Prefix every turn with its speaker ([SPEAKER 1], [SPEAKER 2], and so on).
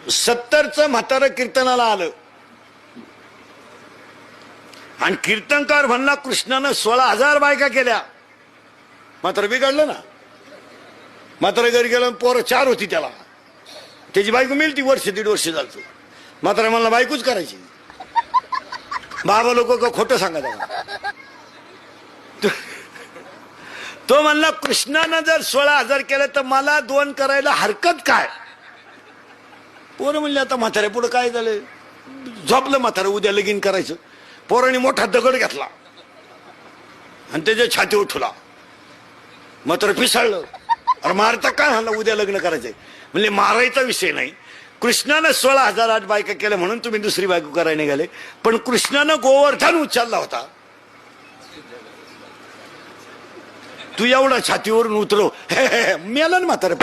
[SPEAKER 1] 70चं म्हातारं कीर्तनाला आलं आणि कीर्तनकार म्हणला कृष्णानं 16,000 बायका केल्या. मात्र बिघडलं ना. मात्र घरी गेलं पोरं 4 होती त्याला. त्याची बायको मिळती वर्ष 1.5 वर्ष झालं. मात्र मला बायकोच करायची. बाबा लोक का खोटं सांगायचं. तो म्हणला कृष्णानं जर 16,000 केलं तर मला 2 करायला हरकत काय. पोरं म्हणले आता म्हातारे पुढे काय झालं. झोपलं म्हातारं उद्या लगीन करायचं. पोरांनी मोठा दगड घेतला आणि त्याच्या छाती उठला. मात्र पिसाळलं. अरे मारता काय म्हणला उद्या लग्न करायचंय. म्हणजे मारायचा विषय नाही. कृष्णानं 16,008 बायका केल्या म्हणून तुम्ही दुसरी बायको करायला निघाले. पण कृष्णानं गोवर्धन उचलला होता. तू एवढा छातीवरून उतरव मेला ना म्हातारे.